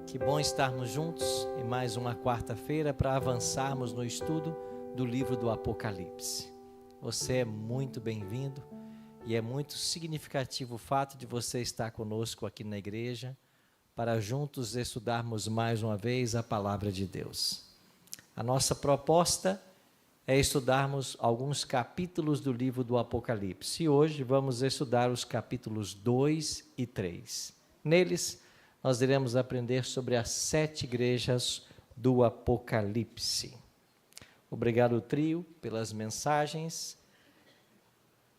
Que bom estarmos juntos em mais uma quarta-feira para avançarmos no estudo do livro do Apocalipse. Você é muito bem-vindo e é muito significativo o fato de você estar conosco aqui na igreja para juntos estudarmos mais uma vez a palavra de Deus. A nossa proposta é estudarmos alguns capítulos do livro do Apocalipse e hoje vamos estudar os capítulos 2 e 3. Neles, nós iremos aprender sobre as 7 igrejas do Apocalipse. Obrigado, trio, pelas mensagens.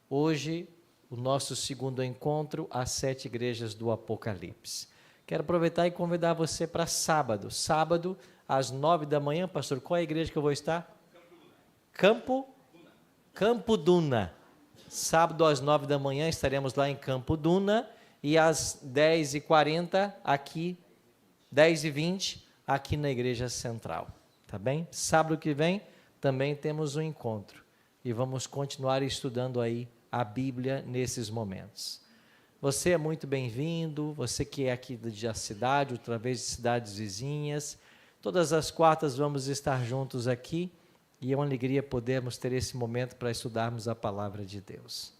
Hoje, o nosso segundo encontro, as 7 igrejas do Apocalipse. Quero aproveitar e convidar você para sábado. Sábado, às 9 da manhã, pastor, qual é a igreja que eu vou estar? Campo Duna. Sábado, às 9 da manhã, estaremos lá em Campo Duna. E às 10h40 aqui, 10h20 aqui na Igreja Central, tá bem? Sábado que vem também temos um encontro e vamos continuar estudando aí a Bíblia nesses momentos. Você é muito bem-vindo, você que é aqui da cidade, outra vez de cidades vizinhas, todas as quartas vamos estar juntos aqui e é uma alegria podermos ter esse momento para estudarmos a Palavra de Deus.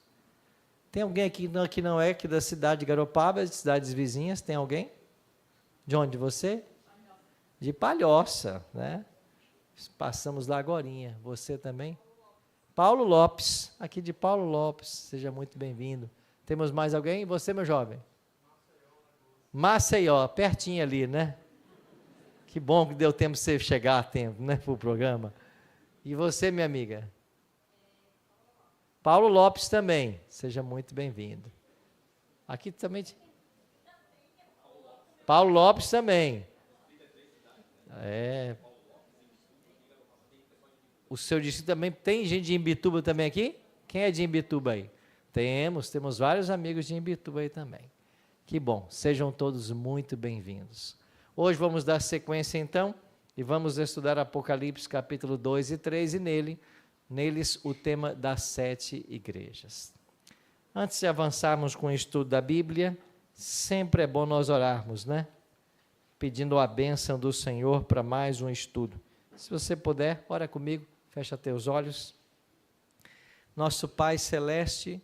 Tem alguém aqui que não é aqui da cidade de Garopaba, de cidades vizinhas? Tem alguém? De onde você? De Palhoça, né? Passamos lá agorinha. Você também? Paulo Lopes, aqui de Paulo Lopes. Seja muito bem-vindo. Temos mais alguém? Você, meu jovem? Maceió, pertinho ali, né? Que bom que deu tempo de você chegar a tempo, né, para o programa. E você, minha amiga? Paulo Lopes também, seja muito bem-vindo. Aqui também. Paulo Lopes também. O seu distrito também, tem gente de Imbituba também aqui? Quem é de Imbituba aí? Temos vários amigos de Imbituba aí também. Que bom, sejam todos muito bem-vindos. Hoje vamos dar sequência então, e vamos estudar Apocalipse capítulo 2 e 3, e neles o tema das 7 igrejas. Antes de avançarmos com o estudo da Bíblia, sempre é bom nós orarmos, né? Pedindo a bênção do Senhor para mais um estudo. Se você puder, ora comigo, fecha teus olhos. Nosso Pai Celeste,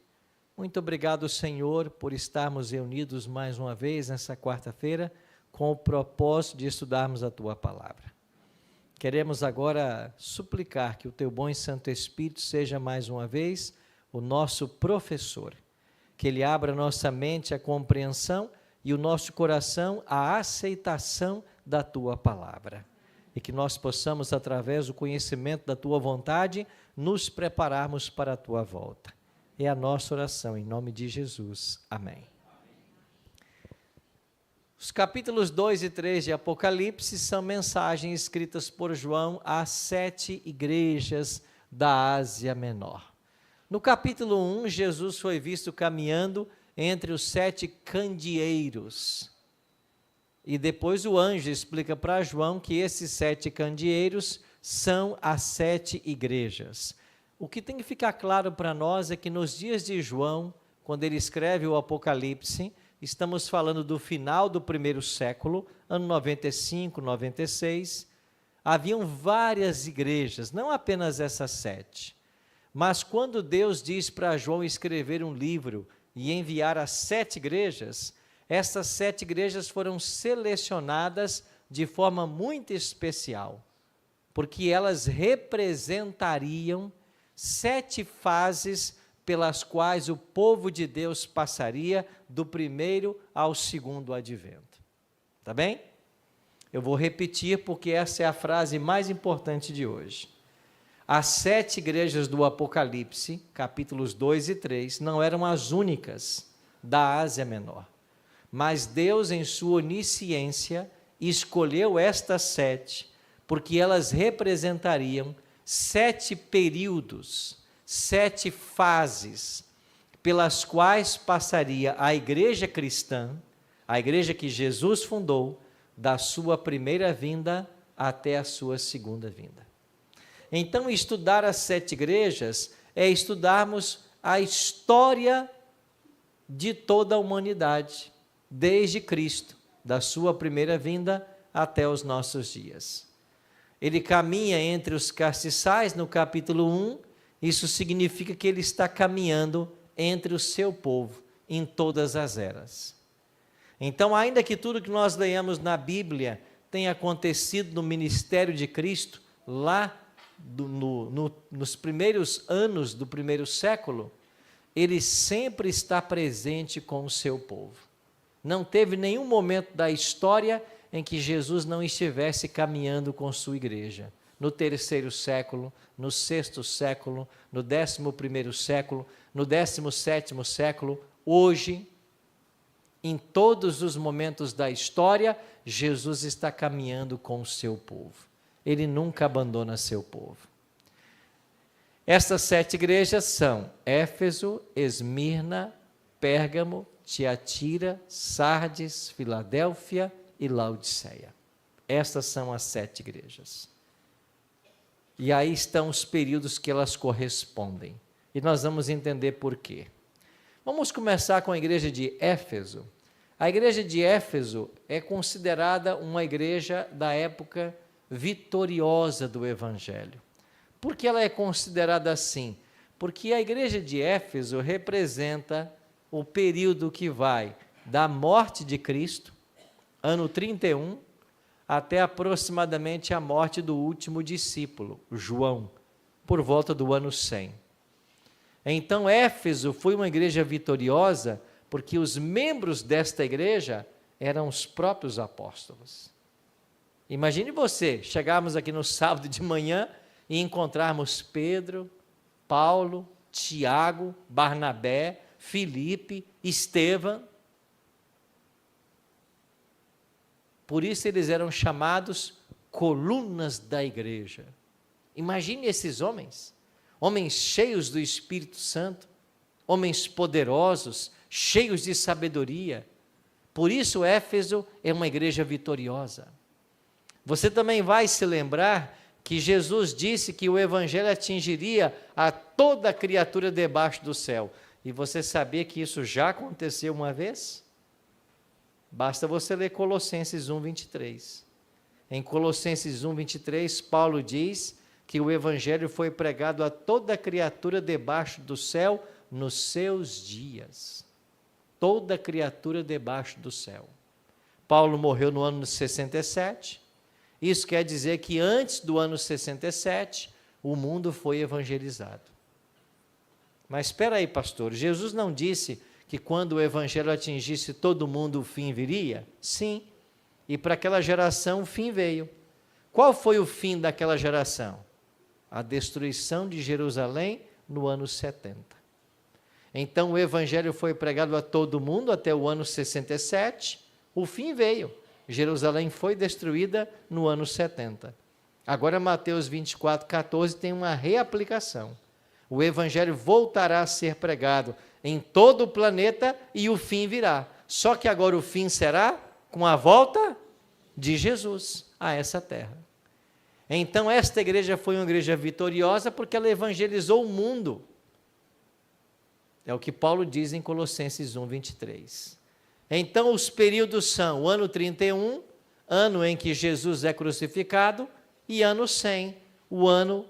muito obrigado, Senhor, por estarmos reunidos mais uma vez nessa quarta-feira, com o propósito de estudarmos a Tua Palavra. Queremos agora suplicar que o Teu bom e Santo Espírito seja mais uma vez o nosso professor, que Ele abra nossa mente à compreensão e o nosso coração à aceitação da Tua Palavra, e que nós possamos, através do conhecimento da Tua vontade, nos prepararmos para a Tua volta. É a nossa oração, em nome de Jesus. Amém. Os capítulos 2 e 3 de Apocalipse são mensagens escritas por João às 7 igrejas da Ásia Menor. No capítulo 1, Jesus foi visto caminhando entre os 7 candeeiros. E depois o anjo explica para João que esses 7 candeeiros são as 7 igrejas. O que tem que ficar claro para nós é que nos dias de João, quando ele escreve o Apocalipse, estamos falando do final do primeiro século, ano 95, 96, haviam várias igrejas, não apenas essas 7, mas quando Deus diz para João escrever um livro e enviar as 7 igrejas, essas 7 igrejas foram selecionadas de forma muito especial, porque elas representariam 7 fases pelas quais o povo de Deus passaria do primeiro ao segundo advento. Tá bem? Eu vou repetir porque essa é a frase mais importante de hoje. As 7 igrejas do Apocalipse, capítulos 2 e 3, não eram as únicas da Ásia Menor, mas Deus, em sua onisciência, escolheu estas 7, porque elas representariam 7 períodos, 7 fases, pelas quais passaria a igreja cristã, a igreja que Jesus fundou, da sua primeira vinda até a sua segunda vinda. Então, estudar as 7 igrejas é estudarmos a história de toda a humanidade, desde Cristo, da sua primeira vinda até os nossos dias. Ele caminha entre os castiçais no capítulo 1, isso significa que ele está caminhando entre o seu povo em todas as eras. Então, ainda que tudo que nós leamos na Bíblia tenha acontecido no ministério de Cristo, lá nos primeiros anos do primeiro século, ele sempre está presente com o seu povo. Não teve nenhum momento da história em que Jesus não estivesse caminhando com sua igreja. No terceiro século, no sexto século, no 11º século, no 17º século, hoje, em todos os momentos da história, Jesus está caminhando com o seu povo. Ele nunca abandona seu povo. Estas 7 igrejas são Éfeso, Esmirna, Pérgamo, Tiatira, Sardes, Filadélfia e Laodiceia. Estas são as 7 igrejas. E aí estão os períodos que elas correspondem. E nós vamos entender por quê. Vamos começar com a igreja de Éfeso. A igreja de Éfeso é considerada uma igreja da época vitoriosa do Evangelho. Por que ela é considerada assim? Porque a igreja de Éfeso representa o período que vai da morte de Cristo, ano 31, até aproximadamente a morte do último discípulo, João, por volta do ano 100. Então, Éfeso foi uma igreja vitoriosa, porque os membros desta igreja eram os próprios apóstolos. Imagine você, chegarmos aqui no sábado de manhã e encontrarmos Pedro, Paulo, Tiago, Barnabé, Filipe, Estevão. Por isso eles eram chamados colunas da igreja. Imagine esses homens, homens cheios do Espírito Santo, homens poderosos, cheios de sabedoria. Por isso Éfeso é uma igreja vitoriosa. Você também vai se lembrar que Jesus disse que o Evangelho atingiria a toda criatura debaixo do céu. E você sabia que isso já aconteceu uma vez? Basta você ler Colossenses 1:23. Em Colossenses 1:23, Paulo diz que o Evangelho foi pregado a toda criatura debaixo do céu nos seus dias. Toda criatura debaixo do céu. Paulo morreu no ano 67. Isso quer dizer que antes do ano 67, o mundo foi evangelizado. Mas espera aí, pastor, Jesus não disse que quando o evangelho atingisse todo mundo o fim viria? Sim, e para aquela geração o fim veio. Qual foi o fim daquela geração? A destruição de Jerusalém no ano 70. Então o evangelho foi pregado a todo mundo até o ano 67, o fim veio. Jerusalém foi destruída no ano 70. Agora Mateus 24:14 tem uma reaplicação. O evangelho voltará a ser pregado em todo o planeta e o fim virá. Só que agora o fim será com a volta de Jesus a essa terra. Então esta igreja foi uma igreja vitoriosa porque ela evangelizou o mundo. É o que Paulo diz em Colossenses 1:23. Então os períodos são o ano 31, ano em que Jesus é crucificado, e ano 100, o ano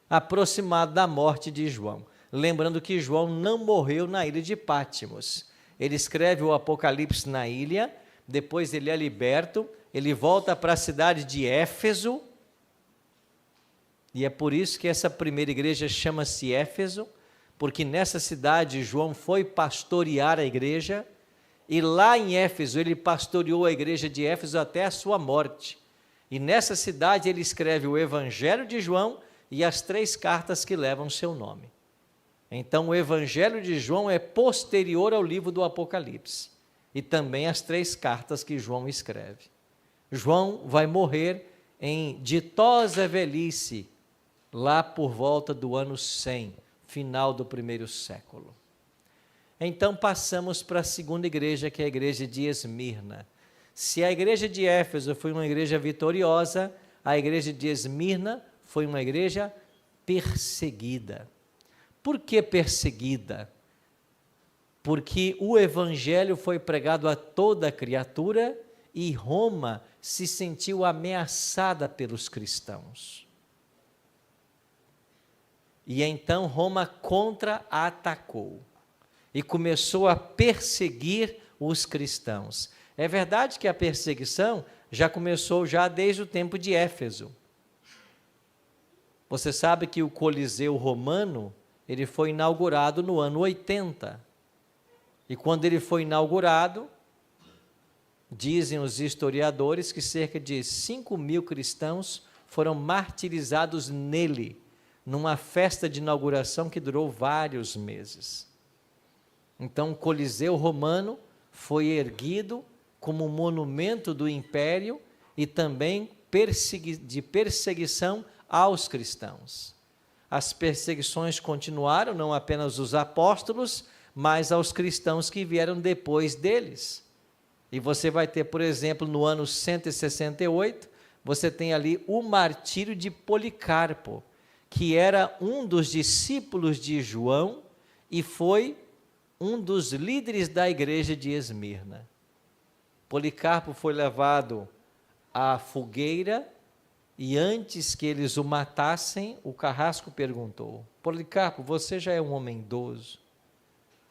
aproximado da morte de João. Lembrando que João não morreu na ilha de Pátimos. Ele escreve o Apocalipse na ilha, depois ele é liberto, ele volta para a cidade de Éfeso, e é por isso que essa primeira igreja chama-se Éfeso, porque nessa cidade João foi pastorear a igreja, e lá em Éfeso ele pastoreou a igreja de Éfeso até a sua morte. E nessa cidade ele escreve o Evangelho de João e as 3 cartas que levam seu nome. Então o Evangelho de João é posterior ao livro do Apocalipse, e também as 3 cartas que João escreve. João vai morrer em ditosa velhice, lá por volta do ano 100, final do primeiro século. Então passamos para a segunda igreja, que é a igreja de Esmirna. Se a igreja de Éfeso foi uma igreja vitoriosa, a igreja de Esmirna foi uma igreja perseguida. Por que perseguida? Porque o evangelho foi pregado a toda criatura e Roma se sentiu ameaçada pelos cristãos. E então Roma contra-atacou e começou a perseguir os cristãos. É verdade que a perseguição já começou desde o tempo de Éfeso. Você sabe que o Coliseu Romano, ele foi inaugurado no ano 80. E quando ele foi inaugurado, dizem os historiadores que cerca de 5.000 cristãos foram martirizados nele, numa festa de inauguração que durou vários meses. Então, o Coliseu Romano foi erguido como um monumento do império e também de perseguição aos cristãos. As perseguições continuaram, não apenas os apóstolos, mas aos cristãos que vieram depois deles. E você vai ter, por exemplo, no ano 168, você tem ali o martírio de Policarpo, que era um dos discípulos de João e foi um dos líderes da igreja de Esmirna. Policarpo foi levado à fogueira e antes que eles o matassem, o carrasco perguntou: Policarpo, você já é um homem idoso,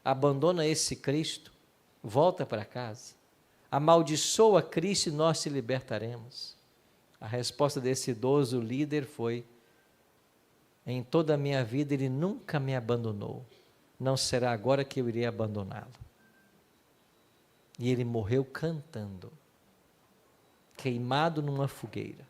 abandona esse Cristo, volta para casa, amaldiçoa Cristo e nós te libertaremos. A resposta desse idoso líder foi: em toda a minha vida ele nunca me abandonou, não será agora que eu irei abandoná-lo. E ele morreu cantando, queimado numa fogueira.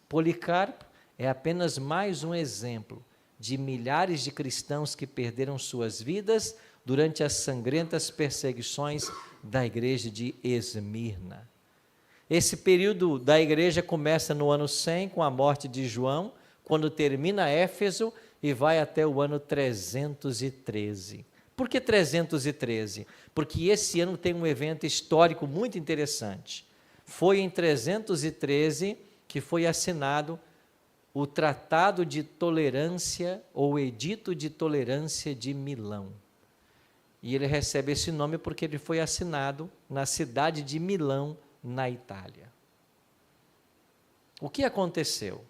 Policarpo é apenas mais um exemplo de milhares de cristãos que perderam suas vidas durante as sangrentas perseguições da igreja de Esmirna. Esse período da igreja começa no ano 100 com a morte de João, quando termina Éfeso e vai até o ano 313. Por que 313? Porque esse ano tem um evento histórico muito interessante. Foi em 313 que foi assinado o Tratado de Tolerância, ou Edito de Tolerância de Milão. E ele recebe esse nome porque ele foi assinado na cidade de Milão, na Itália. O que aconteceu?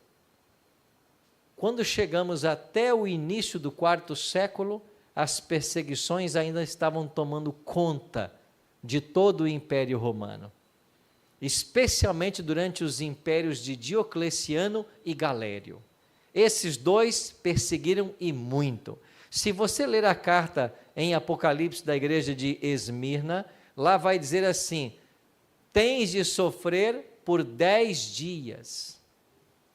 Quando chegamos até o início do quarto século, as perseguições ainda estavam tomando conta de todo o Império Romano, especialmente durante os impérios de Diocleciano e Galério. Esses dois perseguiram e muito. Se você ler a carta em Apocalipse da igreja de Esmirna, lá vai dizer assim: tens de sofrer por 10 dias.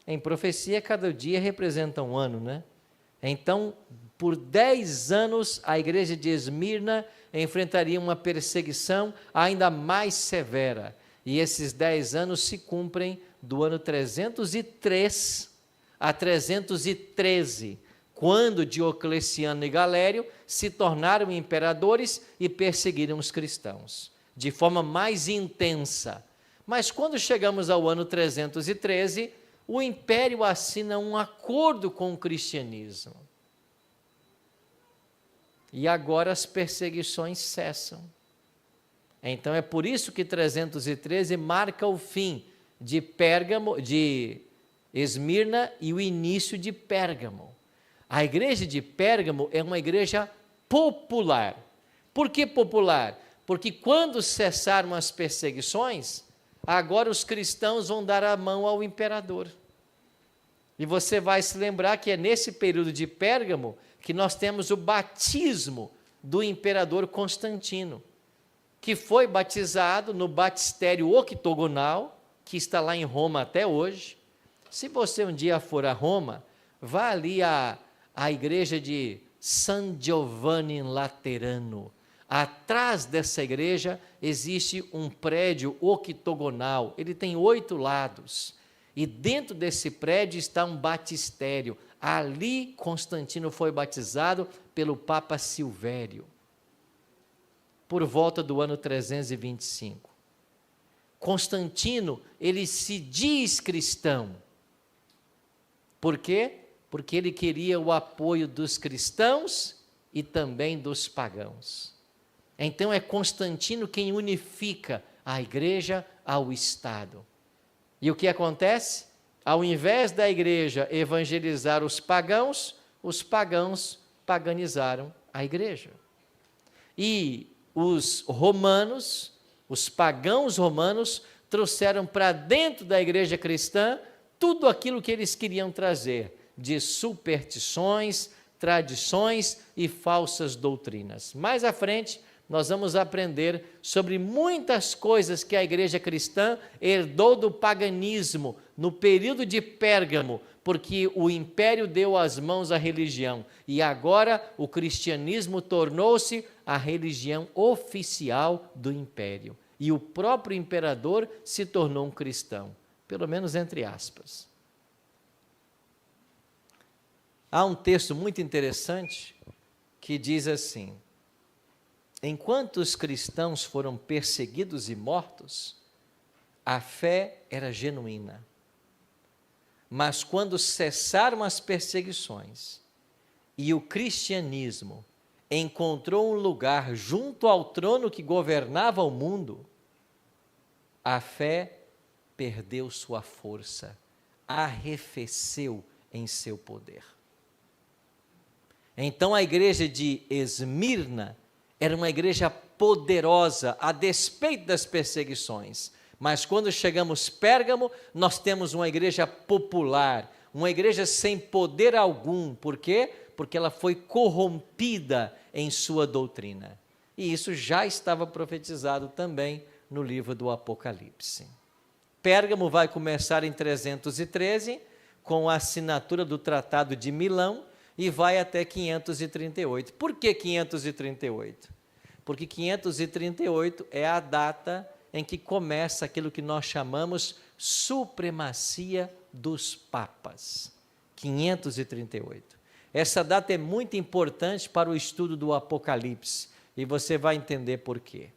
Em profecia, cada dia representa um ano, né? Então, por 10 anos, a igreja de Esmirna enfrentaria uma perseguição ainda mais severa. E esses 10 anos se cumprem do ano 303 a 313, quando Diocleciano e Galério se tornaram imperadores e perseguiram os cristãos, de forma mais intensa. Mas quando chegamos ao ano 313, o império assina um acordo com o cristianismo. E agora as perseguições cessam. Então é por isso que 313 marca o fim de Pérgamo, de Esmirna e o início de Pérgamo. A igreja de Pérgamo é uma igreja popular. Por que popular? Porque quando cessaram as perseguições, agora os cristãos vão dar a mão ao imperador. E você vai se lembrar que é nesse período de Pérgamo que nós temos o batismo do imperador Constantino, que foi batizado no batistério octogonal, que está lá em Roma até hoje. Se você um dia for a Roma, vá ali à igreja de San Giovanni in Laterano. Atrás dessa igreja existe um prédio octogonal, ele tem 8 lados, e dentro desse prédio está um batistério. Ali Constantino foi batizado pelo Papa Silvério, por volta do ano 325. Constantino, ele se diz cristão. Por quê? Porque ele queria o apoio dos cristãos e também dos pagãos. Então é Constantino quem unifica a igreja ao Estado. E o que acontece? Ao invés da igreja evangelizar os pagãos paganizaram a igreja. E os romanos, os pagãos romanos, trouxeram para dentro da igreja cristã tudo aquilo que eles queriam trazer, de superstições, tradições e falsas doutrinas. Mais à frente, nós vamos aprender sobre muitas coisas que a igreja cristã herdou do paganismo no período de Pérgamo, porque o império deu as mãos à religião e agora o cristianismo tornou-se a religião oficial do império. E o próprio imperador se tornou um cristão, pelo menos entre aspas. Há um texto muito interessante que diz assim: enquanto os cristãos foram perseguidos e mortos, a fé era genuína. Mas quando cessaram as perseguições e o cristianismo encontrou um lugar junto ao trono que governava o mundo, a fé perdeu sua força, arrefeceu em seu poder. Então a igreja de Esmirna era uma igreja poderosa, a despeito das perseguições. Mas quando chegamos a Pérgamo, nós temos uma igreja popular, uma igreja sem poder algum. Por quê? Porque ela foi corrompida em sua doutrina. E isso já estava profetizado também no livro do Apocalipse. Pérgamo vai começar em 313, com a assinatura do Tratado de Milão, e vai até 538. Por que 538? Porque 538 é a data em que começa aquilo que nós chamamos supremacia dos papas. 538. Essa data é muito importante para o estudo do Apocalipse, e você vai entender por quê.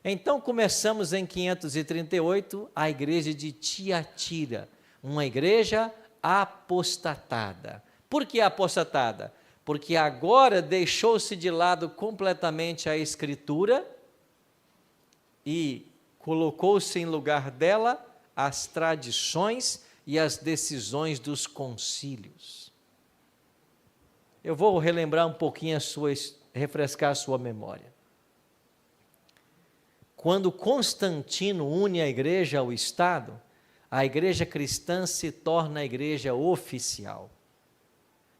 Então, começamos em 538, a igreja de Tiatira, uma igreja apostatada. Por que apostatada? Porque agora deixou-se de lado completamente a Escritura e colocou-se em lugar dela as tradições e as decisões dos concílios. Eu vou relembrar um pouquinho refrescar a sua memória. Quando Constantino une a igreja ao Estado, a igreja cristã se torna a igreja oficial.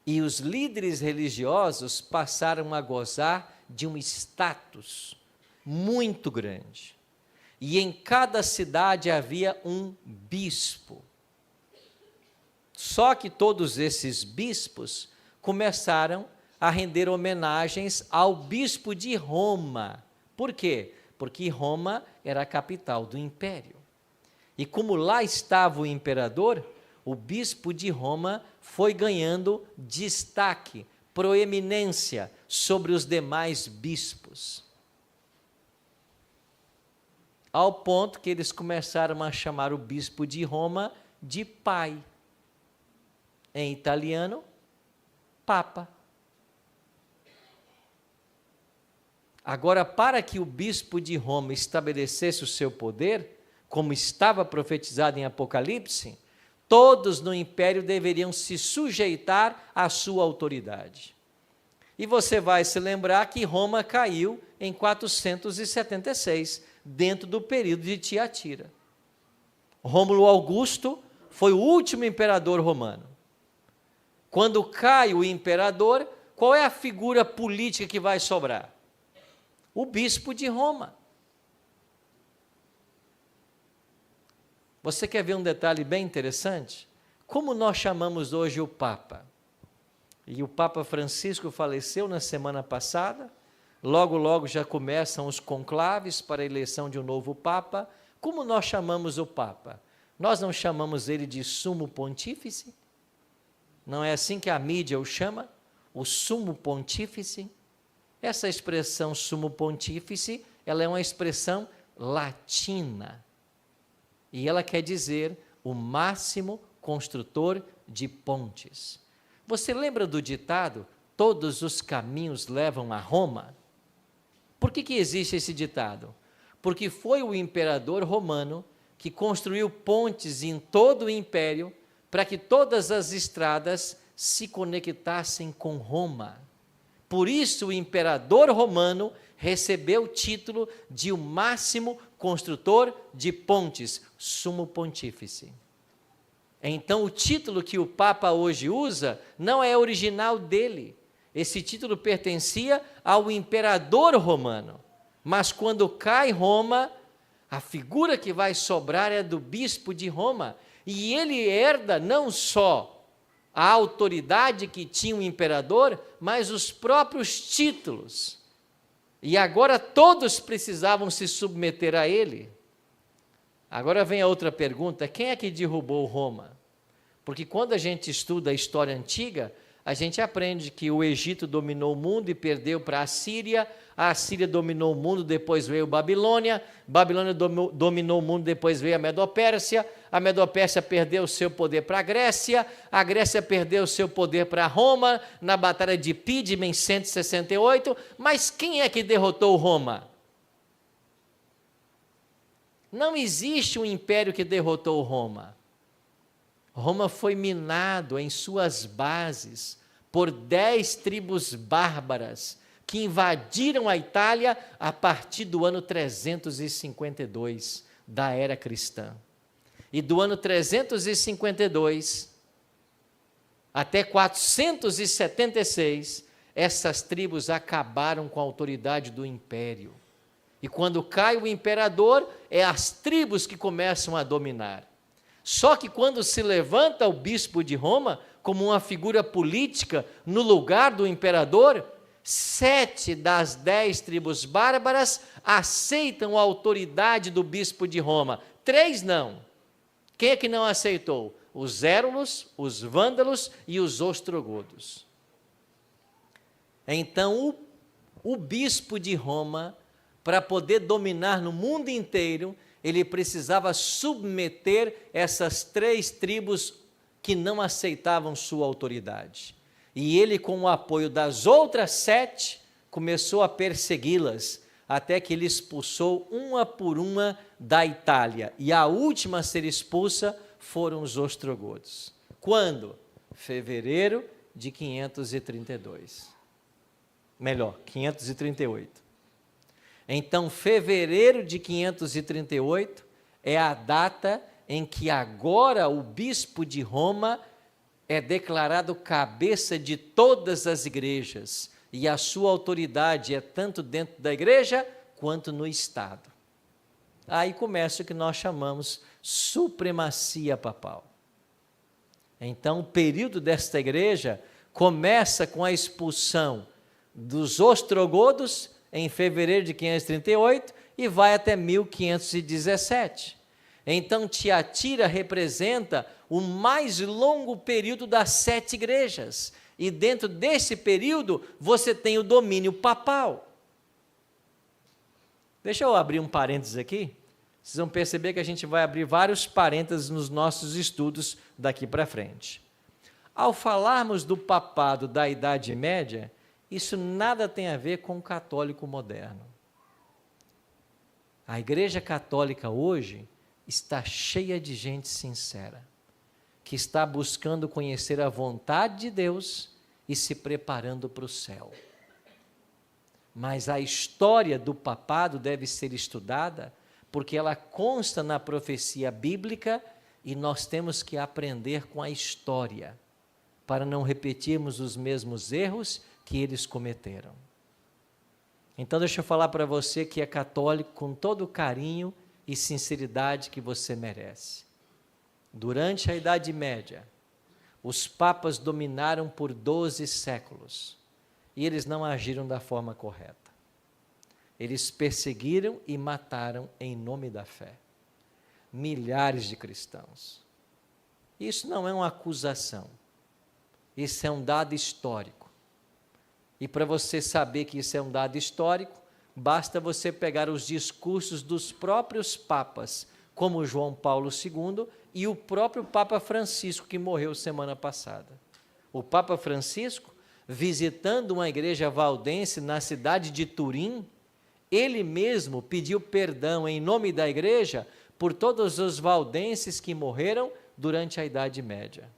E os líderes religiosos passaram a gozar de um status muito grande. E em cada cidade havia um bispo. Só que todos esses bispos começaram a render homenagens ao bispo de Roma. Por quê? Porque Roma era a capital do império. E como lá estava o imperador, o bispo de Roma foi ganhando destaque, proeminência sobre os demais bispos. Ao ponto que eles começaram a chamar o bispo de Roma de pai. Em italiano, papa. Agora, para que o bispo de Roma estabelecesse o seu poder, como estava profetizado em Apocalipse, todos no império deveriam se sujeitar à sua autoridade. E você vai se lembrar que Roma caiu em 476, dentro do período de Tiatira. Rômulo Augusto foi o último imperador romano. Quando cai o imperador, qual é a figura política que vai sobrar? O bispo de Roma. Você quer ver um detalhe bem interessante? Como nós chamamos hoje o Papa? E o Papa Francisco faleceu na semana passada, logo já começam os conclaves para a eleição de um novo Papa. Como nós chamamos o Papa? Nós não chamamos ele de Sumo Pontífice? Não é assim que a mídia o chama? O Sumo Pontífice? Essa expressão Sumo Pontífice, ela é uma expressão latina. E ela quer dizer o máximo construtor de pontes. Você lembra do ditado, todos os caminhos levam a Roma? Por que existe esse ditado? porque foi o imperador romano que construiu pontes em todo o império para que todas as estradas se conectassem com Roma. Por isso o imperador romano recebeu o título de o máximo construtor de pontes, sumo pontífice. Então o título que o Papa hoje usa não é original dele. Esse título pertencia ao imperador romano. Mas quando cai Roma, a figura que vai sobrar é do bispo de Roma. E ele herda não só a autoridade que tinha o imperador, mas os próprios títulos. E agora todos precisavam se submeter a ele. Agora vem a outra pergunta: quem é que derrubou Roma? Porque quando a gente estuda a história antiga, a gente aprende que o Egito dominou o mundo e perdeu para a Síria dominou o mundo, depois veio Babilônia dominou o mundo, depois veio a Medopérsia perdeu o seu poder para a Grécia perdeu o seu poder para Roma, na batalha de Pídima em 168, mas quem é que derrotou Roma? Não existe um império que derrotou Roma. Roma foi minado em suas bases por 10 tribos bárbaras que invadiram a Itália a partir do ano 352 da era cristã. E do ano 352 até 476, essas tribos acabaram com a autoridade do império. E quando cai o imperador, é as tribos que começam a dominar. Só que quando se levanta o bispo de Roma como uma figura política no lugar do imperador, 7 das 10 tribos bárbaras aceitam a autoridade do bispo de Roma. 3 não. Quem é que não aceitou? Os érulos, os vândalos e os ostrogodos. Então, o bispo de Roma, para poder dominar no mundo inteiro, ele precisava submeter essas 3 tribos que não aceitavam sua autoridade. E ele, com o apoio das outras 7, começou a persegui-las, até que ele expulsou uma por uma da Itália. E a última a ser expulsa foram os ostrogodos. Quando? Fevereiro de 532. Melhor, 538. Então, fevereiro de 538 é a data em que agora o bispo de Roma é declarado cabeça de todas as igrejas, e a sua autoridade é tanto dentro da igreja quanto no Estado. Aí começa o que nós chamamos supremacia papal. Então, o período desta igreja começa com a expulsão dos ostrogodos em fevereiro de 538 e vai até 1517. Então, Tiatira representa o mais longo período das 7 igrejas. E dentro desse período, você tem o domínio papal. Deixa eu abrir um parênteses aqui. Vocês vão perceber que a gente vai abrir vários parênteses nos nossos estudos daqui para frente. Ao falarmos do papado da Idade Média, isso nada tem a ver com o católico moderno. A Igreja Católica hoje está cheia de gente sincera, que está buscando conhecer a vontade de Deus e se preparando para o céu. Mas a história do papado deve ser estudada, porque ela consta na profecia bíblica e nós temos que aprender com a história, para não repetirmos os mesmos erros que eles cometeram. Então deixa eu falar para você que é católico com todo o carinho e sinceridade que você merece. Durante a Idade Média, os papas dominaram por 12 séculos e eles não agiram da forma correta. Eles perseguiram e mataram em nome da fé milhares de cristãos. Isso não é uma acusação, isso é um dado histórico. E para você saber que isso é um dado histórico, basta você pegar os discursos dos próprios papas, como João Paulo II e o próprio Papa Francisco, que morreu semana passada. O Papa Francisco, visitando uma igreja valdense na cidade de Turim, Ele mesmo pediu perdão em nome da igreja por todos os valdenses que morreram durante a Idade Média.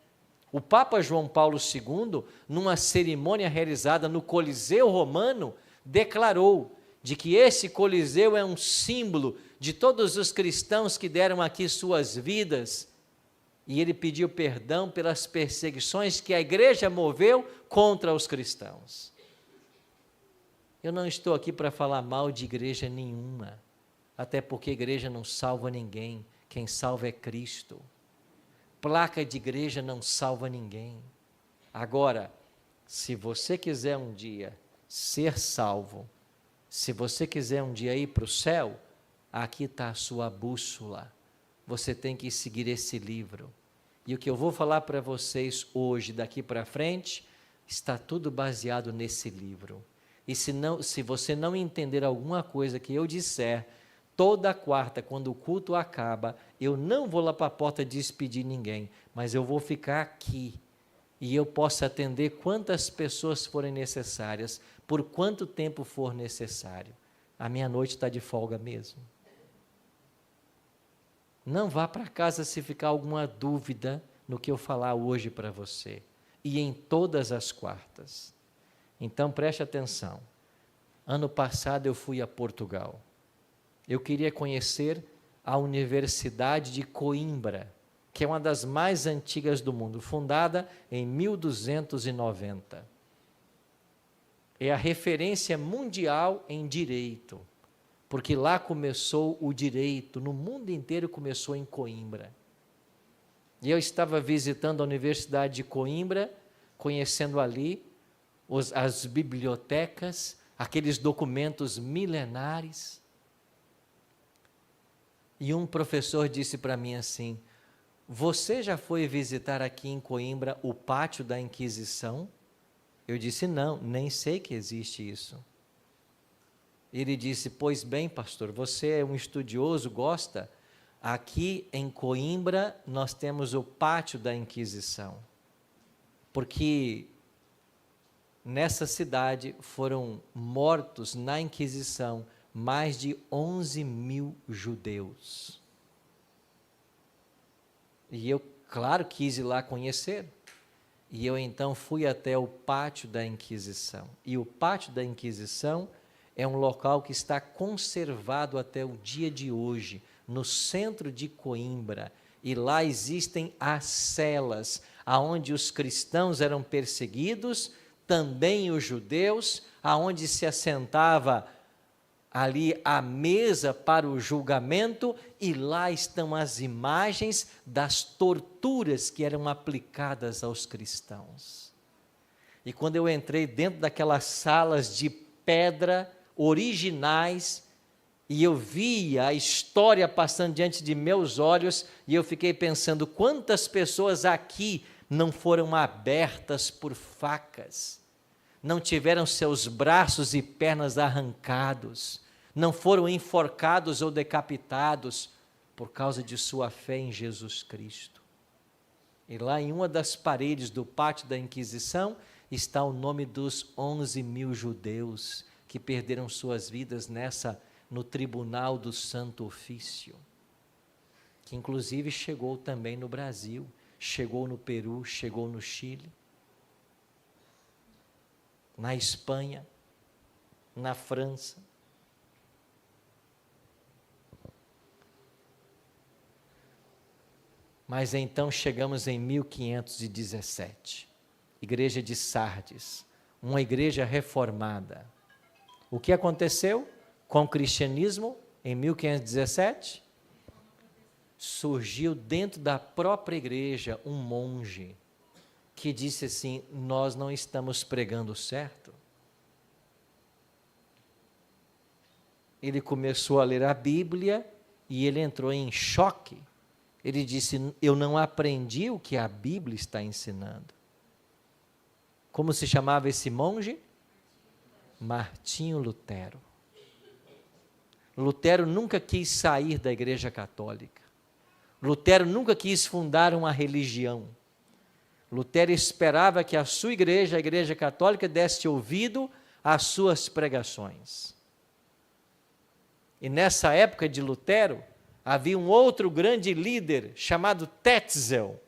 O Papa João Paulo II, numa cerimônia realizada no Coliseu Romano, declarou de que esse Coliseu é um símbolo de todos os cristãos que deram aqui suas vidas, e ele pediu perdão pelas perseguições que a igreja moveu contra os cristãos. Eu não estou aqui para falar mal de igreja nenhuma, até porque a igreja não salva ninguém, quem salva é Cristo. Placa de igreja não salva ninguém. Agora, se você quiser um dia ser salvo, se você quiser um dia ir para o céu, aqui está a sua bússola. Você tem que seguir esse livro. E o que eu vou falar para vocês hoje, daqui para frente, está tudo baseado nesse livro. E se você não entender alguma coisa que eu disser, toda quarta, quando o culto acaba, eu não vou lá para a porta despedir ninguém, mas eu vou ficar aqui. E eu posso atender quantas pessoas forem necessárias, por quanto tempo for necessário. A minha noite está de folga mesmo. Não vá para casa se ficar alguma dúvida no que eu falar hoje para você. E em todas as quartas. Então preste atenção. Ano passado eu fui a Portugal. Eu queria conhecer a Universidade de Coimbra, que é uma das mais antigas do mundo, fundada em 1290. É a referência mundial em direito, porque lá começou o direito, no mundo inteiro começou em Coimbra. E eu estava visitando a Universidade de Coimbra, conhecendo ali as bibliotecas, aqueles documentos milenares. E um professor disse para mim assim: você já foi visitar aqui em Coimbra o Pátio da Inquisição? Eu disse: não, nem sei que existe isso. Ele disse: pois bem, pastor, você é um estudioso, gosta? Aqui em Coimbra nós temos o Pátio da Inquisição, porque nessa cidade foram mortos na Inquisição mais de 11.000 judeus. E eu, claro, quis ir lá conhecer. E eu então fui até o Pátio da Inquisição. E o Pátio da Inquisição é um local que está conservado até o dia de hoje, no centro de Coimbra. E lá existem as celas, aonde os cristãos eram perseguidos, também os judeus, aonde se assentava ali a mesa para o julgamento, e lá estão as imagens das torturas que eram aplicadas aos cristãos. E quando eu entrei dentro daquelas salas de pedra originais, e eu via a história passando diante de meus olhos, e eu fiquei pensando, quantas pessoas aqui não foram abertas por facas, não tiveram seus braços e pernas arrancados, não foram enforcados ou decapitados por causa de sua fé em Jesus Cristo. E lá em uma das paredes do Pátio da Inquisição está o nome dos 11.000 judeus que perderam suas vidas no Tribunal do Santo Ofício, que inclusive chegou também no Brasil, chegou no Peru, chegou no Chile, na Espanha, na França. Mas então chegamos em 1517, igreja de Sardes, uma igreja reformada. O que aconteceu com o cristianismo em 1517? Surgiu dentro da própria igreja um monge que disse assim: nós não estamos pregando certo. Ele começou a ler a Bíblia e ele entrou em choque. Ele disse: eu não aprendi o que a Bíblia está ensinando. Como se chamava esse monge? Martinho Lutero. Lutero nunca quis sair da Igreja Católica. Lutero nunca quis fundar uma religião. Lutero esperava que a sua igreja, a Igreja Católica, desse ouvido às suas pregações. E nessa época de Lutero, havia um outro grande líder chamado Tetzel.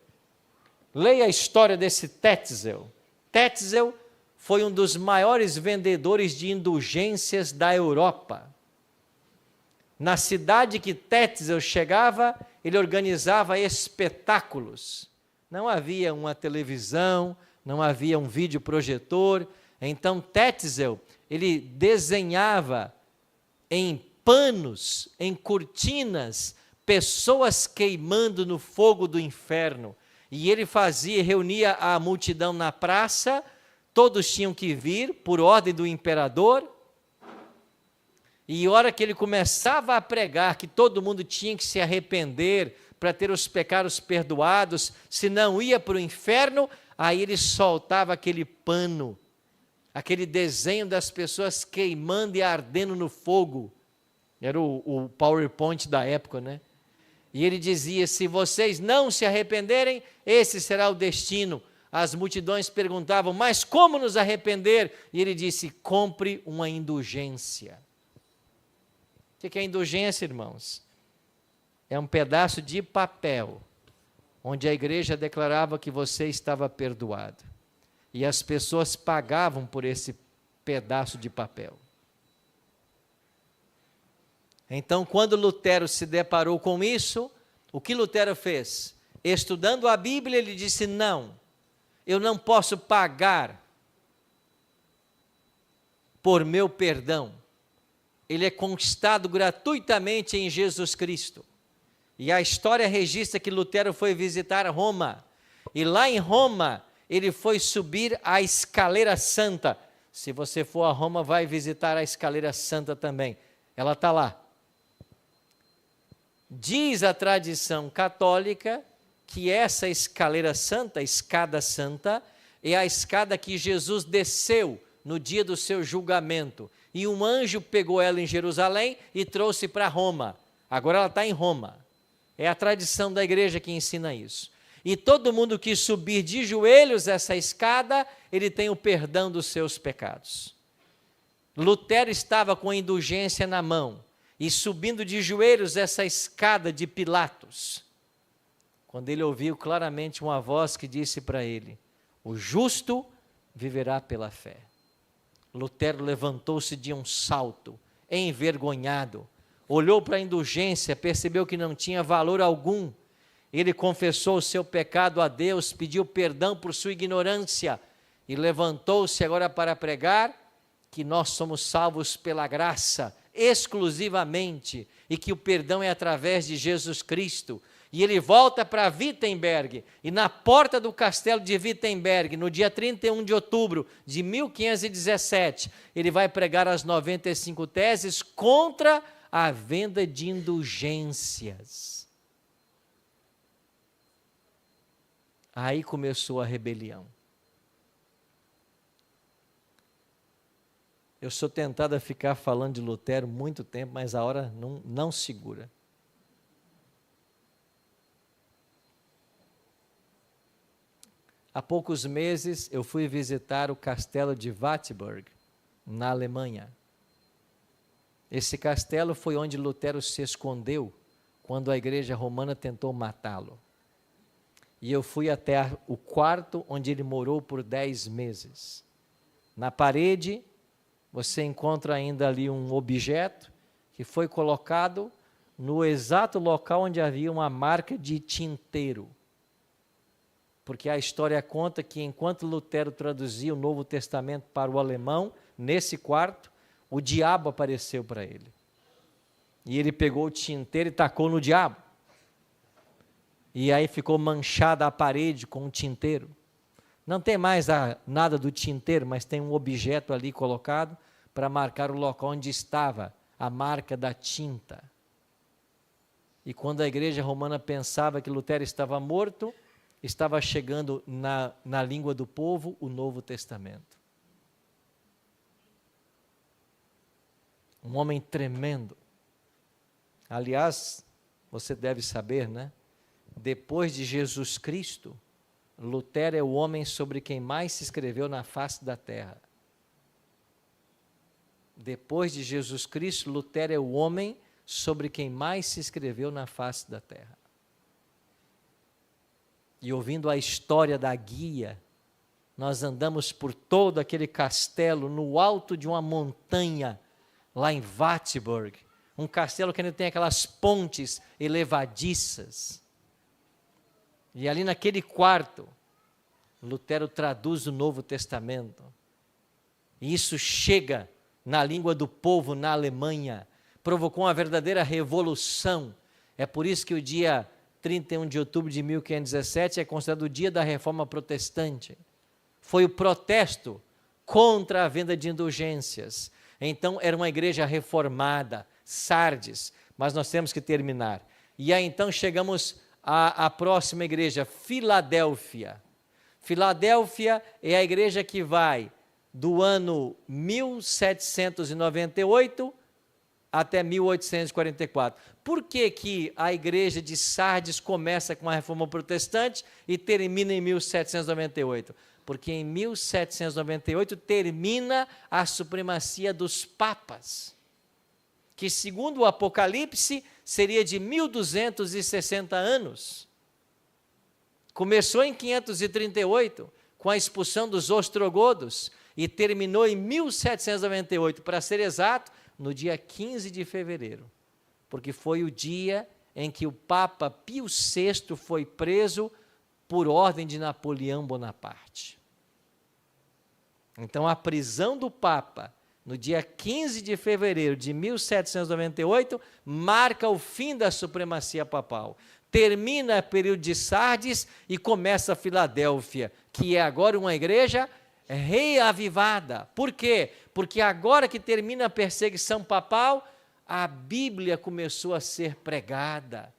Leia a história desse Tetzel. Tetzel foi um dos maiores vendedores de indulgências da Europa. Na cidade que Tetzel chegava, ele organizava espetáculos. Não havia uma televisão, não havia um videoprojetor. Então Tetzel, ele desenhava em panos, em cortinas, pessoas queimando no fogo do inferno. E ele reunia a multidão na praça, todos tinham que vir por ordem do imperador. E a hora que ele começava a pregar que todo mundo tinha que se arrepender para ter os pecados perdoados, senão ia para o inferno, aí ele soltava aquele pano, aquele desenho das pessoas queimando e ardendo no fogo. Era o PowerPoint da época, né? E ele dizia, se vocês não se arrependerem, esse será o destino. As multidões perguntavam, mas como nos arrepender? E ele disse, compre uma indulgência. O que é indulgência, irmãos? É um pedaço de papel, onde a igreja declarava que você estava perdoado. E as pessoas pagavam por esse pedaço de papel. Então, quando Lutero se deparou com isso, o que Lutero fez? Estudando a Bíblia, ele disse, não, eu não posso pagar por meu perdão. Ele é conquistado gratuitamente em Jesus Cristo. E a história registra que Lutero foi visitar Roma. E lá em Roma, ele foi subir a Escaleira Santa. Se você for a Roma, vai visitar a Escaleira Santa também. Ela está lá. Diz a tradição católica que essa escaleira santa, a escada santa, é a escada que Jesus desceu no dia do seu julgamento. E um anjo pegou ela em Jerusalém e trouxe para Roma. Agora ela está em Roma. É a tradição da igreja que ensina isso. E todo mundo que subir de joelhos essa escada, ele tem o perdão dos seus pecados. Lutero estava com a indulgência na mão e subindo de joelhos essa escada de Pilatos, quando ele ouviu claramente uma voz que disse para ele, o justo viverá pela fé. Lutero levantou-se de um salto, envergonhado, olhou para a indulgência, percebeu que não tinha valor algum. Ele confessou o seu pecado a Deus, pediu perdão por sua ignorância e levantou-se agora para pregar que nós somos salvos pela graça, exclusivamente, e que o perdão é através de Jesus Cristo. E ele volta para Wittenberg, e na porta do castelo de Wittenberg, no dia 31 de outubro de 1517, ele vai pregar as 95 teses contra a venda de indulgências. Aí começou a rebelião. Eu sou tentado a ficar falando de Lutero muito tempo, mas a hora não segura. Há poucos meses eu fui visitar o castelo de Wartburg, na Alemanha. Esse castelo foi onde Lutero se escondeu quando a igreja romana tentou matá-lo. E eu fui até o quarto onde ele morou por 10 meses. Na parede, você encontra ainda ali um objeto que foi colocado no exato local onde havia uma marca de tinteiro. Porque a história conta que enquanto Lutero traduzia o Novo Testamento para o alemão, nesse quarto, o diabo apareceu para ele. E ele pegou o tinteiro e tacou no diabo. E aí ficou manchada a parede com o tinteiro. Não tem mais nada do tinteiro, mas tem um objeto ali colocado para marcar o local onde estava a marca da tinta. E quando a igreja romana pensava que Lutero estava morto, estava chegando na língua do povo o Novo Testamento. Um homem tremendo. Aliás, você deve saber, né? Depois de Jesus Cristo, Lutero é o homem sobre quem mais se escreveu na face da terra. Depois de Jesus Cristo, Lutero é o homem sobre quem mais se escreveu na face da terra. E ouvindo a história da guia, nós andamos por todo aquele castelo, no alto de uma montanha, lá em Wartburg, um castelo que ainda tem aquelas pontes elevadiças. E ali naquele quarto, Lutero traduz o Novo Testamento. E isso chega na língua do povo na Alemanha, provocou uma verdadeira revolução. É por isso que o dia 31 de outubro de 1517 é considerado o dia da Reforma Protestante. Foi o protesto contra a venda de indulgências. Então, era uma igreja reformada, Sardes, mas nós temos que terminar. E aí, então, chegamos à próxima igreja, Filadélfia. Filadélfia é a igreja que vai do ano 1798 até 1844. Por que que a igreja de Sardes começa com a reforma protestante e termina em 1798? Porque em 1798 termina a supremacia dos papas, que segundo o Apocalipse seria de 1260 anos. Começou em 538 com a expulsão dos ostrogodos e terminou em 1798, para ser exato, no dia 15 de fevereiro, porque foi o dia em que o Papa Pio VI foi preso por ordem de Napoleão Bonaparte. Então, a prisão do Papa, no dia 15 de fevereiro de 1798, marca o fim da supremacia papal. Termina o período de Sardes e começa a Filadélfia, que é agora uma igreja reavivada. Por quê? Porque agora que termina a perseguição papal, a Bíblia começou a ser pregada.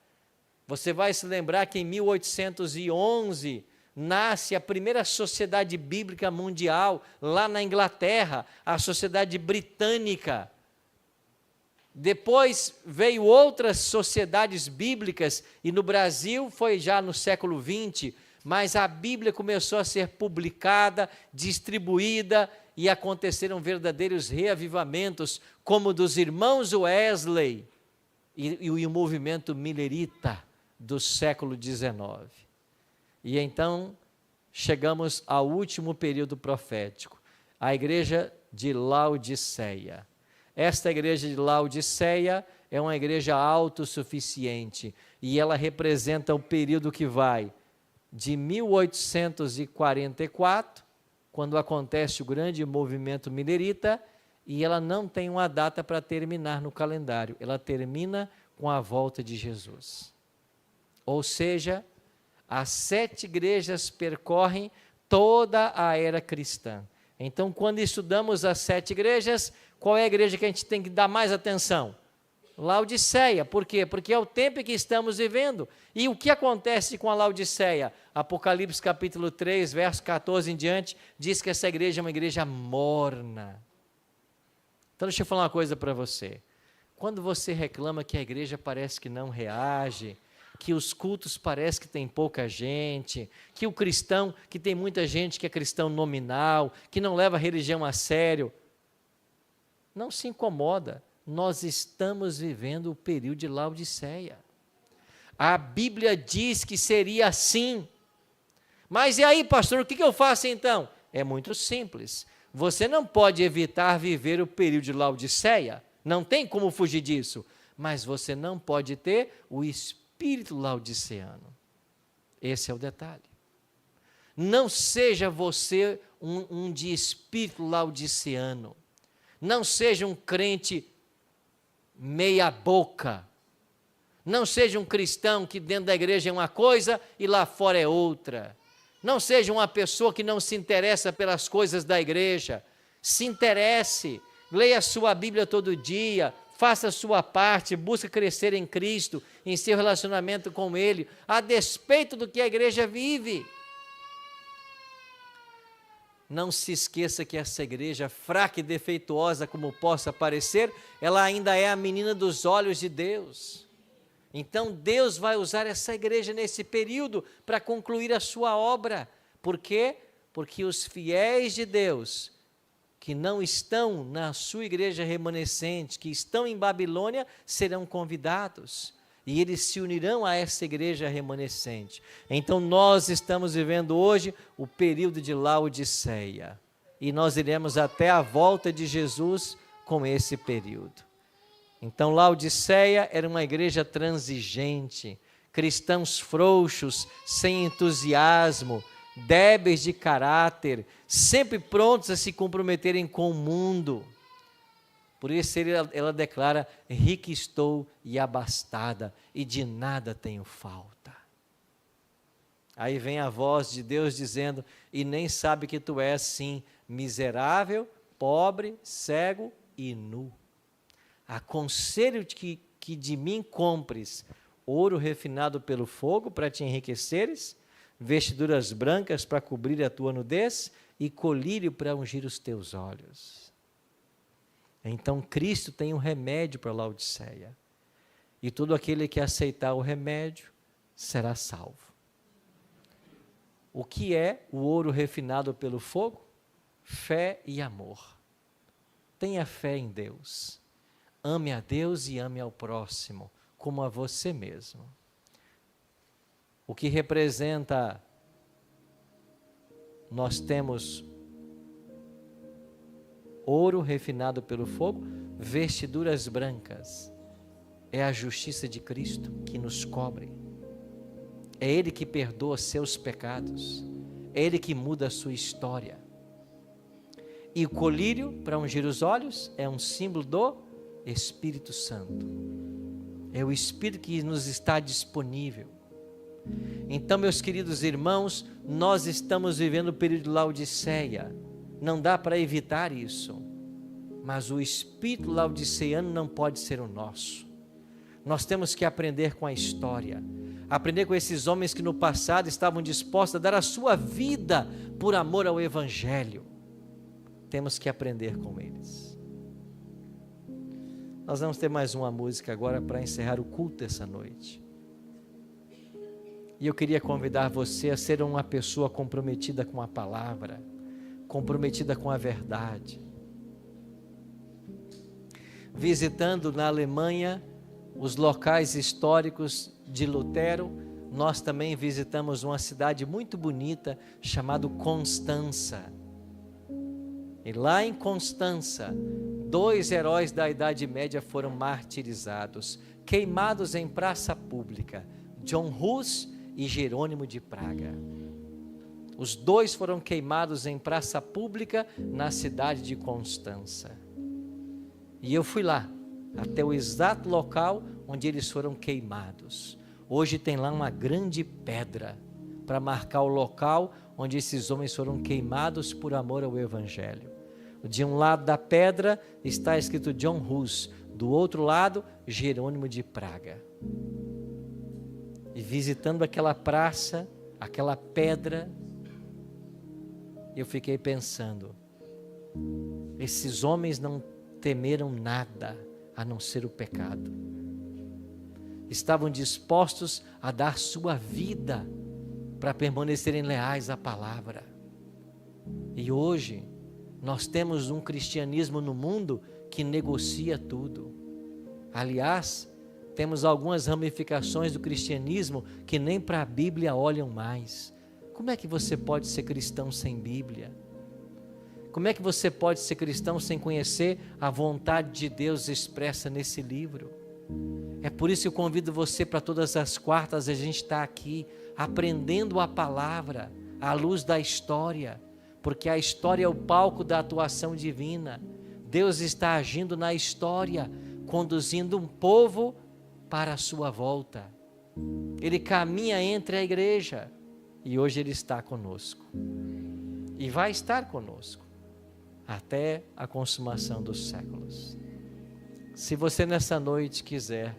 Você vai se lembrar que em 1811 nasce a primeira sociedade bíblica mundial, lá na Inglaterra, a Sociedade Britânica. Depois veio outras sociedades bíblicas, e no Brasil foi já no século XX, mas a Bíblia começou a ser publicada, distribuída, e aconteceram verdadeiros reavivamentos, como o dos irmãos Wesley e o movimento milerita do século XIX. E então chegamos ao último período profético, a igreja de Laodiceia. Esta igreja de Laodiceia é uma igreja autossuficiente, e ela representa o período que vai de 1844, quando acontece o grande movimento milerita, e ela não tem uma data para terminar no calendário, ela termina com a volta de Jesus. Ou seja, as 7 igrejas percorrem toda a era cristã. Então, quando estudamos as 7 igrejas, qual é a igreja que a gente tem que dar mais atenção? Laodiceia. Por quê? Porque é o tempo em que estamos vivendo. E o que acontece com a Laodiceia? Apocalipse capítulo 3, verso 14 em diante, diz que essa igreja é uma igreja morna. Então, deixa eu falar uma coisa para você. Quando você reclama que a igreja parece que não reage, que os cultos parece que tem pouca gente, que o cristão, que tem muita gente que é cristão nominal, que não leva a religião a sério, não se incomoda. Nós estamos vivendo o período de Laodiceia. A Bíblia diz que seria assim. Mas e aí, pastor, o que eu faço então? É muito simples. Você não pode evitar viver o período de Laodiceia. Não tem como fugir disso. Mas você não pode ter o espírito laodiceano. Esse é o detalhe. Não seja você um de espírito laodiceano. Não seja um crente meia boca. Não seja um cristão que dentro da igreja é uma coisa e lá fora é outra. Não seja uma pessoa que não se interessa pelas coisas da igreja. Se interesse, leia a sua Bíblia todo dia, faça a sua parte, busque crescer em Cristo, em seu relacionamento com Ele, a despeito do que a igreja vive. Não se esqueça que essa igreja, fraca e defeituosa como possa parecer, ela ainda é a menina dos olhos de Deus. Então Deus vai usar essa igreja nesse período para concluir a sua obra. Por quê? Porque os fiéis de Deus que não estão na sua igreja remanescente, que estão em Babilônia, serão convidados. E eles se unirão a essa igreja remanescente. Então nós estamos vivendo hoje o período de Laodiceia. E nós iremos até a volta de Jesus com esse período. Então Laodiceia era uma igreja transigente, cristãos frouxos, sem entusiasmo, débeis de caráter, sempre prontos a se comprometerem com o mundo. Por isso ela declara: rica estou e abastada, e de nada tenho falta. Aí vem a voz de Deus dizendo: e nem sabe que tu és sim miserável, pobre, cego e nu. Aconselho-te que de mim compres ouro refinado pelo fogo para te enriqueceres, vestiduras brancas para cobrir a tua nudez e colírio para ungir os teus olhos. Então Cristo tem um remédio para Laodiceia. E todo aquele que aceitar o remédio será salvo. O que é o ouro refinado pelo fogo? Fé e amor. Tenha fé em Deus. Ame a Deus e ame ao próximo, como a você mesmo. O que representa, nós temos ouro refinado pelo fogo, vestiduras brancas. É a justiça de Cristo que nos cobre. É Ele que perdoa seus pecados. É Ele que muda a sua história. E o colírio para ungir os olhos é um símbolo do Espírito Santo. É o Espírito que nos está disponível. Então, meus queridos irmãos, nós estamos vivendo o período de Laodiceia. Não dá para evitar isso. Mas o espírito laodiceano não pode ser o nosso. Nós temos que aprender com a história. Aprender com esses homens que no passado estavam dispostos a dar a sua vida por amor ao Evangelho. Temos que aprender com eles. Nós vamos ter mais uma música agora para encerrar o culto essa noite. E eu queria convidar você a ser uma pessoa comprometida com a palavra, comprometida com a verdade. Visitando na Alemanha os locais históricos de Lutero, nós também visitamos uma cidade muito bonita chamada Constança. E lá em Constança, 2 heróis da Idade Média foram martirizados, queimados em praça pública, John Hus e Jerônimo de Praga. Os 2 foram queimados em praça pública na cidade de Constança. E eu fui lá, até o exato local onde eles foram queimados. Hoje tem lá uma grande pedra para marcar o local onde esses homens foram queimados por amor ao Evangelho. De um lado da pedra está escrito John Hus, do outro lado, Jerônimo de Praga. E visitando aquela praça, aquela pedra, eu fiquei pensando, esses homens não temeram nada a não ser o pecado. Estavam dispostos a dar sua vida para permanecerem leais à palavra. E hoje nós temos um cristianismo no mundo que negocia tudo. Aliás, temos algumas ramificações do cristianismo que nem para a Bíblia olham mais. Como é que você pode ser cristão sem Bíblia? Como é que você pode ser cristão sem conhecer a vontade de Deus expressa nesse livro? É por isso que eu convido você para todas as quartas, a gente está aqui aprendendo a palavra à luz da história, porque a história é o palco da atuação divina. Deus está agindo na história, conduzindo um povo para a sua volta. Ele caminha entre a igreja e hoje Ele está conosco e vai estar conosco até a consumação dos séculos. Se você nessa noite quiser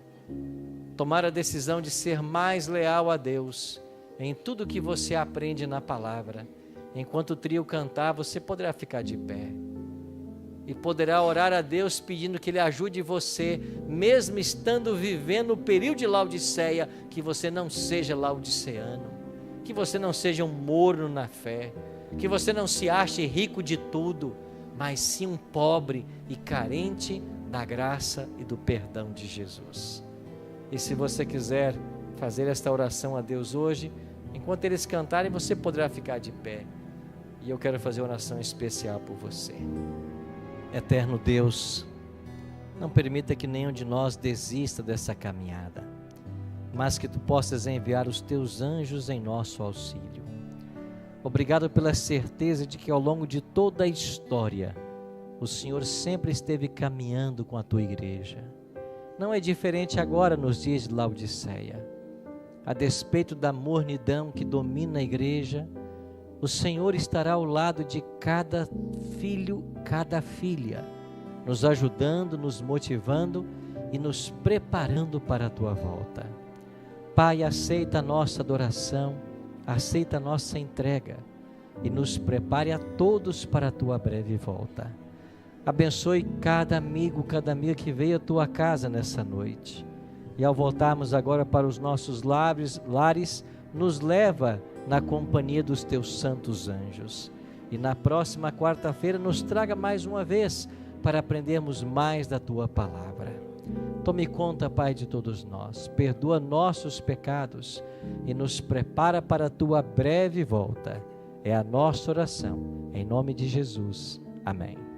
tomar a decisão de ser mais leal a Deus em tudo que você aprende na palavra, enquanto o trio cantar, você poderá ficar de pé e poderá orar a Deus pedindo que Ele ajude você, mesmo estando vivendo o período de Laodiceia, que você não seja laodiceano, que você não seja um morno na fé, que você não se ache rico de tudo, mas sim um pobre e carente da graça e do perdão de Jesus. E se você quiser fazer esta oração a Deus hoje, enquanto eles cantarem, você poderá ficar de pé. E eu quero fazer uma oração especial por você. Eterno Deus, não permita que nenhum de nós desista dessa caminhada, mas que Tu possas enviar os Teus anjos em nosso auxílio. Obrigado pela certeza de que ao longo de toda a história, o Senhor sempre esteve caminhando com a Tua igreja. Não é diferente agora nos dias de Laodiceia. A despeito da mornidão que domina a igreja, o Senhor estará ao lado de cada filho, cada filha, nos ajudando, nos motivando e nos preparando para a Tua volta. Pai, aceita a nossa adoração, aceita a nossa entrega e nos prepare a todos para a Tua breve volta. Abençoe cada amigo, cada amiga que veio à Tua casa nessa noite. E ao voltarmos agora para os nossos lares, nos leva na companhia dos Teus santos anjos. E na próxima quarta-feira nos traga mais uma vez para aprendermos mais da Tua palavra. Tome conta, Pai, de todos nós. Perdoa nossos pecados e nos prepara para a Tua breve volta. É a nossa oração. Em nome de Jesus. Amém.